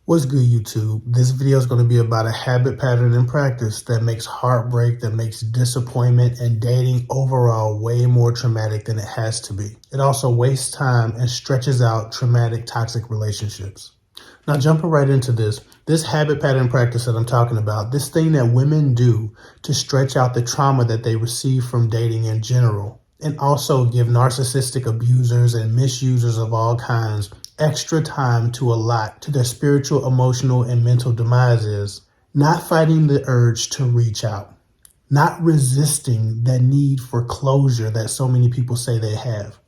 What's good, YouTube? This video is going to be about a habit pattern in practice that makes heartbreak, that makes disappointment and dating overall way more traumatic than it has to be. It also wastes time and stretches out traumatic, toxic relationships. Now, jumping right into this habit pattern practice that I'm talking about, this thing that women do to stretch out the trauma that they receive from dating in general, and also give narcissistic abusers and misusers of all kinds extra time to allot to their spiritual, emotional, and mental demise is not fighting the urge to reach out, not resisting that need for closure that so many people say they have,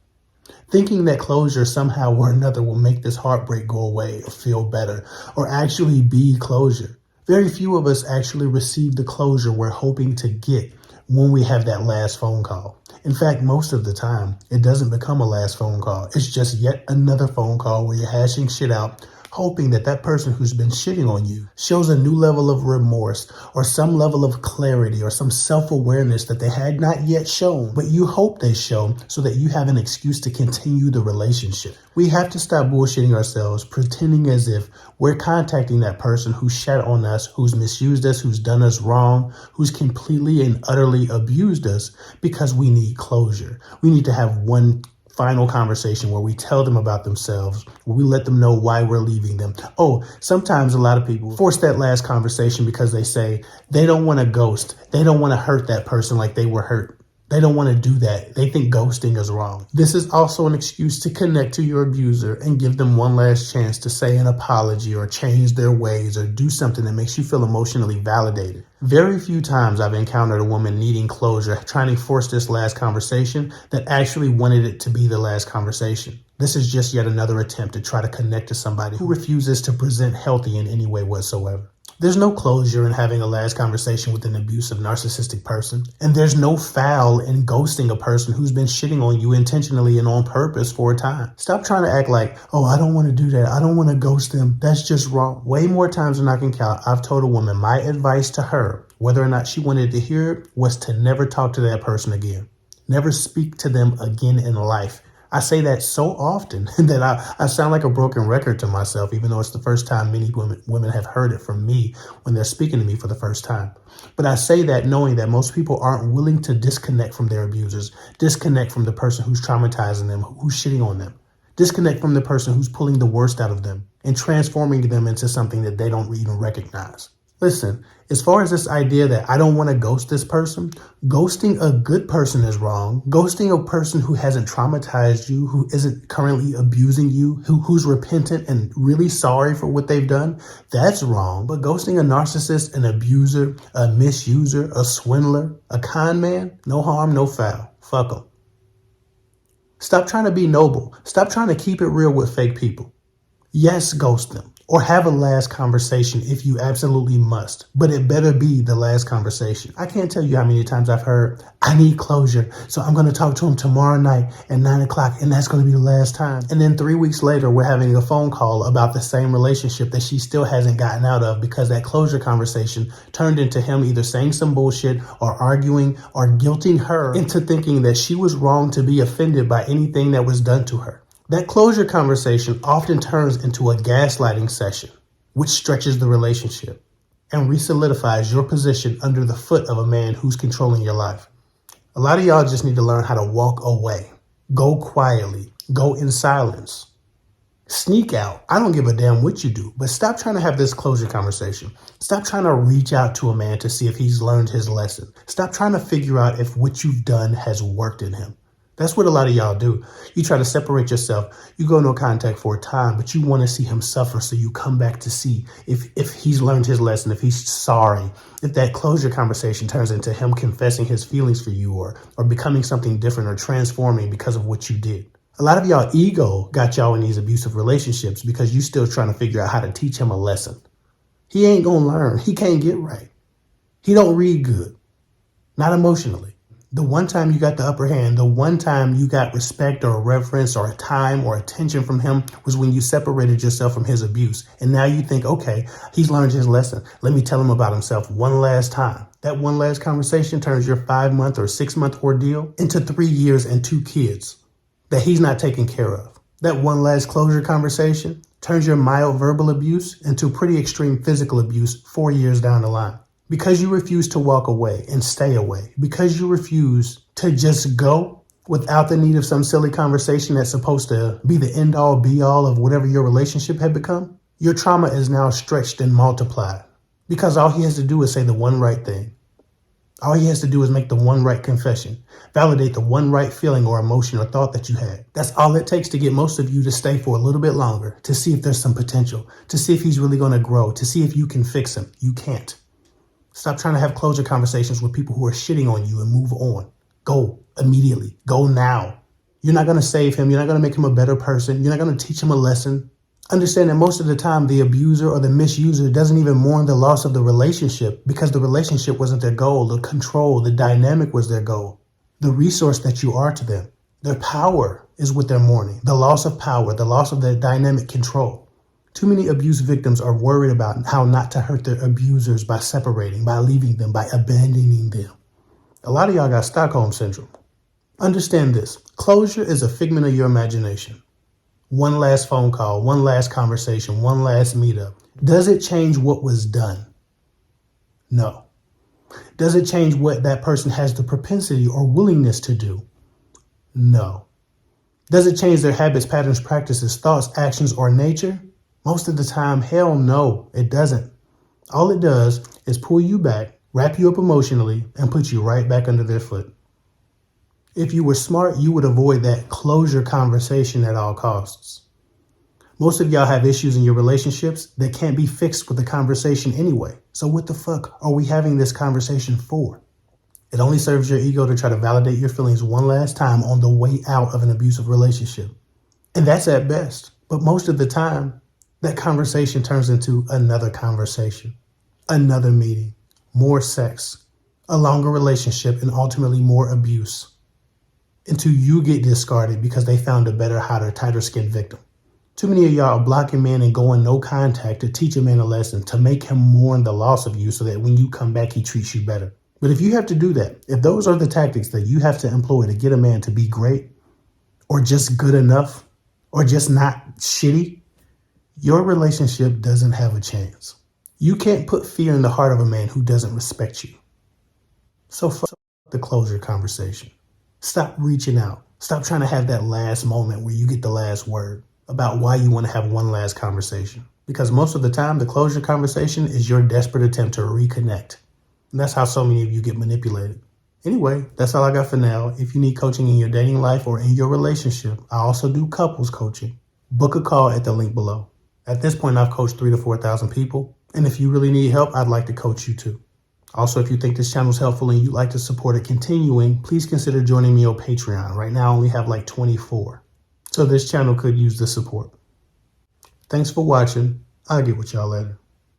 thinking that closure somehow or another will make this heartbreak go away or feel better or actually be closure. Very few of us actually receive the closure we're hoping to get when we have that last phone call. In fact, most of the time, it doesn't become a last phone call. It's just yet another phone call where you're hashing shit out, hoping that that person who's been shitting on you shows a new level of remorse or some level of clarity or some self-awareness that they had not yet shown, but you hope they show so that you have an excuse to continue the relationship. We have to stop bullshitting ourselves, pretending as if we're contacting that person who shat on us, who's misused us, who's done us wrong, who's completely and utterly abused us because we need closure. We need to have one final conversation where we tell them about themselves, where we let them know why we're leaving them. Oh, sometimes a lot of people force that last conversation because they say they don't want to ghost. They don't want to hurt that person like they were hurt. They don't want to do that. They think ghosting is wrong. This is also an excuse to connect to your abuser and give them one last chance to say an apology or change their ways or do something that makes you feel emotionally validated. Very few times I've encountered a woman needing closure, trying to force this last conversation that actually wanted it to be the last conversation. This is just yet another attempt to try to connect to somebody who refuses to present healthy in any way whatsoever. There's no closure in having a last conversation with an abusive, narcissistic person. And there's no foul in ghosting a person who's been shitting on you intentionally and on purpose for a time. Stop trying to act like, oh, I don't want to do that. I don't want to ghost them. That's just wrong. Way more times than I can count, I've told a woman my advice to her, whether or not she wanted to hear it, was to never talk to that person again. Never speak to them again in life. I say that so often that I sound like a broken record to myself, even though it's the first time many women have heard it from me when they're speaking to me for the first time. But I say that knowing that most people aren't willing to disconnect from their abusers, disconnect from the person who's traumatizing them, who's shitting on them, disconnect from the person who's pulling the worst out of them and transforming them into something that they don't even recognize. Listen, as far as this idea that I don't want to ghost this person, ghosting a good person is wrong. Ghosting a person who hasn't traumatized you, who isn't currently abusing you, who's repentant and really sorry for what they've done, that's wrong. But ghosting a narcissist, an abuser, a misuser, a swindler, a con man, no harm, no foul. Fuck them. Stop trying to be noble. Stop trying to keep it real with fake people. Yes, ghost them. Or have a last conversation if you absolutely must, but it better be the last conversation. I can't tell you how many times I've heard, I need closure, so I'm going to talk to him tomorrow night at 9 o'clock, and that's going to be the last time. And then 3 weeks later, we're having a phone call about the same relationship that she still hasn't gotten out of because that closure conversation turned into him either saying some bullshit or arguing or guilting her into thinking that she was wrong to be offended by anything that was done to her. That closure conversation often turns into a gaslighting session, which stretches the relationship and re-solidifies your position under the foot of a man who's controlling your life. A lot of y'all just need to learn how to walk away, go quietly, go in silence, sneak out. I don't give a damn what you do, but stop trying to have this closure conversation. Stop trying to reach out to a man to see if he's learned his lesson. Stop trying to figure out if what you've done has worked in him. That's what a lot of y'all do. You try to separate yourself. You go no contact for a time, but you want to see him suffer. So you come back to see if he's learned his lesson, if he's sorry, if that closure conversation turns into him confessing his feelings for you or becoming something different or transforming because of what you did. A lot of y'all ego got y'all in these abusive relationships because you still trying to figure out how to teach him a lesson. He ain't going to learn. He can't get right. He don't read good. Not emotionally. The one time you got the upper hand, the one time you got respect or reverence or time or attention from him was when you separated yourself from his abuse. And now you think, okay, he's learned his lesson. Let me tell him about himself one last time. That one last conversation turns your 5-month or 6-month ordeal into 3 years and 2 kids that he's not taking care of. That one last closure conversation turns your mild verbal abuse into pretty extreme physical abuse 4 years down the line. Because you refuse to walk away and stay away, because you refuse to just go without the need of some silly conversation that's supposed to be the end all be all of whatever your relationship had become, your trauma is now stretched and multiplied. Because all he has to do is say the one right thing. All he has to do is make the one right confession, validate the one right feeling or emotion or thought that you had. That's all it takes to get most of you to stay for a little bit longer, to see if there's some potential, to see if he's really going to grow, to see if you can fix him. You can't. Stop trying to have closure conversations with people who are shitting on you and move on. Go immediately. Go now. You're not going to save him. You're not going to make him a better person. You're not going to teach him a lesson. Understand that most of the time, the abuser or the misuser doesn't even mourn the loss of the relationship because the relationship wasn't their goal. The control, the dynamic was their goal. The resource that you are to them. Their power is what they're mourning. The loss of power, the loss of their dynamic control. Too many abuse victims are worried about how not to hurt their abusers by separating, by leaving them, by abandoning them. A lot of y'all got Stockholm Syndrome. Understand this. Closure is a figment of your imagination. One last phone call, one last conversation, one last meetup. Does it change what was done? No. Does it change what that person has the propensity or willingness to do? No. Does it change their habits, patterns, practices, thoughts, actions, or nature? Most of the time, hell no, it doesn't. All it does is pull you back, wrap you up emotionally, and put you right back under their foot. If you were smart, you would avoid that closure conversation at all costs. Most of y'all have issues in your relationships that can't be fixed with a conversation anyway. So what the fuck are we having this conversation for? It only serves your ego to try to validate your feelings one last time on the way out of an abusive relationship. And that's at best. But most of the time, that conversation turns into another conversation, another meeting, more sex, a longer relationship, and ultimately more abuse. Until you get discarded because they found a better, hotter, tighter-skinned victim. Too many of y'all are blocking men and going no contact to teach a man a lesson, to make him mourn the loss of you so that when you come back, he treats you better. But if you have to do that, if those are the tactics that you have to employ to get a man to be great, or just good enough, or just not shitty, your relationship doesn't have a chance. You can't put fear in the heart of a man who doesn't respect you. So fuck the closure conversation. Stop reaching out. Stop trying to have that last moment where you get the last word about why you want to have one last conversation. Because most of the time, the closure conversation is your desperate attempt to reconnect. And that's how so many of you get manipulated. Anyway, that's all I got for now. If you need coaching in your dating life or in your relationship, I also do couples coaching. Book a call at the link below. At this point, I've coached 3,000 to 4,000 people. And if you really need help, I'd like to coach you too. Also, if you think this channel is helpful and you'd like to support it continuing, please consider joining me on Patreon. Right now, I only have like 24. So this channel could use the support. Thanks for watching. I'll get with y'all later.